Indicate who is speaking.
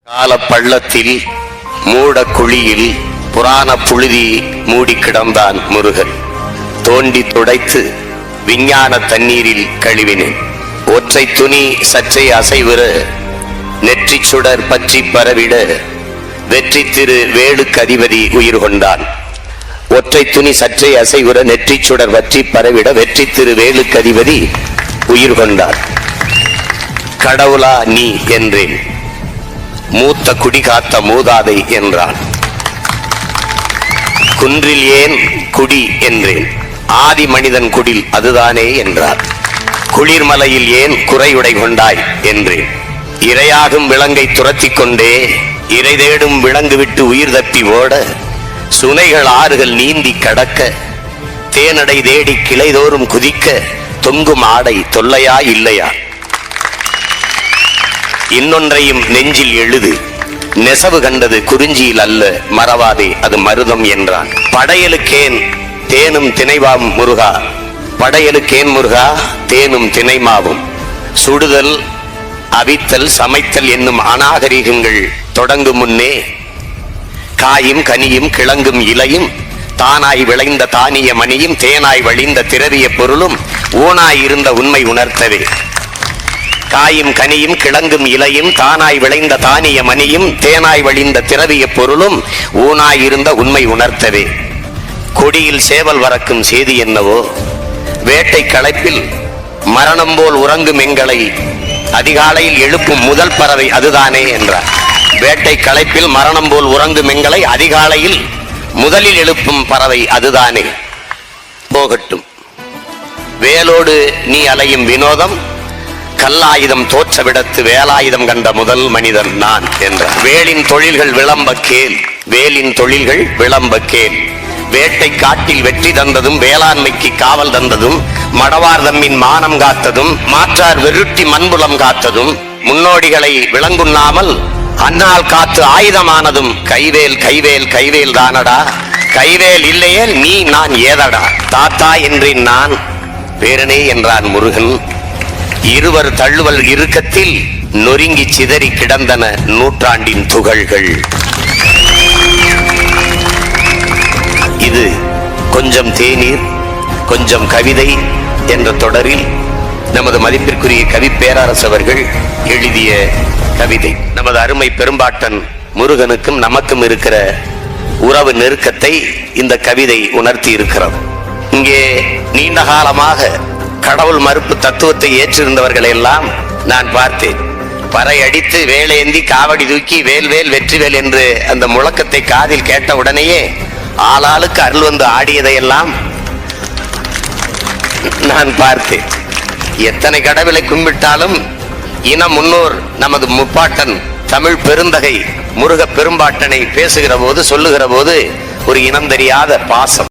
Speaker 1: கால பள்ளத்தில் மூட குழியில் புராண புழுதி மூடி கிடந்தான் முருகன். தோண்டி துடைத்து விஞ்ஞான தண்ணீரில் கழுவினேன். ஒற்றை துணி சற்றை அசைவுற நெற்றி சுடர் பற்றி பரவிட வெற்றி திரு வேலுக்கு அதிபதி உயிர் கொண்டான். ஒற்றை துணி சற்றை அசைவுற நெற்றி சுடர் பற்றி பரவிட வெற்றி திரு வேலுக்கு அதிபதி உயிர் கொண்டான். கடவுளா நீ என்றேன். மூத்த குடி காத்த மூதாதை என்றான். குன்றில் ஏன் குடி என்றேன். ஆதி மனிதன் குடில் அதுதானே என்றார். குளிர்மலையில் ஏன் குறையுடை கொண்டாய் என்றேன். இரையாகும் விலங்கை துரத்தி கொண்டே இறை தேடும் விலங்கு விட்டு உயிர் தப்பி ஓட சுனைகள் ஆறுகள் நீந்தி கடக்க தேனடை தேடி கிளைதோறும் குதிக்க தொங்கும் ஆடை தொல்லையா இல்லையா? இன்னொன்றையும் நெஞ்சில் எழுது, நெசவு கண்டது குறிஞ்சியில் அல்ல மறவாதே அது மருதம் என்றான். படையலுக்கேன் தேனும் திணைவாவும் முருகா, படையலுக்கேன் முருகா தேனும் திணைமாவும். சுடுதல் அவித்தல் சமைத்தல் என்னும் அநாகரிகங்கள் தொடங்கும் முன்னே காயும் கனியும் கிழங்கும் இலையும் தானாய் விளைந்த தானிய மணியும் தேனாய் வழிந்த திரவிய பொருளும் ஊனாய் இருந்த உண்மை உணர்த்தவே. காயும் கனியும் கிழங்கும் இலையும் தானாய் விளைந்த தானிய மணியும் தேனாய் வழிந்த திரவிய பொருளும் ஊனாய் இருந்த உண்மை உணர்த்தவே. கொடியில் சேவல் வரக்கும் செய்தி என்னவோ, வேட்டை களைப்பில் மரணம் போல் உறங்கும் எங்களை அதிகாலையில் எழுப்பும் முதல் பறவை அதுதானே என்றார். வேட்டை களைப்பில் மரணம் போல் உறங்கும் எங்களை அதிகாலையில் முதலில் எழுப்பும் பறவை அதுதானே. போகட்டும், வேலோடு நீ அலையும் வினோதம், கல்லாயுதம் தோற்ற விடத்து வேலாயுதம் கண்ட முதல் மனிதன் நான் என்றார். வேலின் தொழில்கள் விளம்ப கேள், வேலின் தொழில்கள் விளம்ப கேள். வேட்டை காட்டில் வெற்றி தந்ததும் வேளாண்மைக்கு காவல் தந்ததும் மடவார் தம்மின் மானம் காத்ததும் மாற்றார் வெருட்டி மண்புலம் காத்ததும் முன்னோடிகளை விளங்குண்ணாமல் அன்னால் காத்து ஆயுதமானதும் கைவேல் கைவேல் கைவேல் தானடா. கைவேல் இல்லையே நீ நான் ஏதடா. தாத்தா என்றேன் நான், பேரனே என்றான் முருகன். இருவர் தள்ளுவல் இறுக்கத்தில் நொறுங்கி சிதறி கிடந்தன நூற்றாண்டின் துகள்கள். இது கொஞ்சம் தேநீர் கொஞ்சம் கவிதை என்ற தொடரில் நமது மதிப்பிற்குரிய கவி பேரரசு அவர்கள் எழுதிய கவிதை. நமது அருமை பெரும்பாட்டன் முருகனுக்கும் நமக்கும் இருக்கிற உறவு நெருக்கத்தை இந்த கவிதை உணர்த்தி இருக்கிறது. இங்கே நீண்ட காலமாக கடவுள் மறுப்பு தத்துவத்தை ஏற்றிருந்தவர்கள் எல்லாம் நான் பார்த்தேன். பறை அடித்து வேலேந்தி காவடி தூக்கி வேல் வேல் வெற்றிவேல் என்று அந்த முழக்கத்தை காதில் கேட்ட உடனேயே ஆளாளுக்கு அருள் வந்து ஆடியதையெல்லாம் நான் பார்த்தேன். எத்தனை கடவுளை கும்பிட்டாலும் இன முன்னோர் நமது முப்பாட்டன் தமிழ் பெருந்தகை முருக பெரும்பாட்டனை பேசுகிற போது சொல்லுகிற போது ஒரு இனம் தெரியாத பாசம்.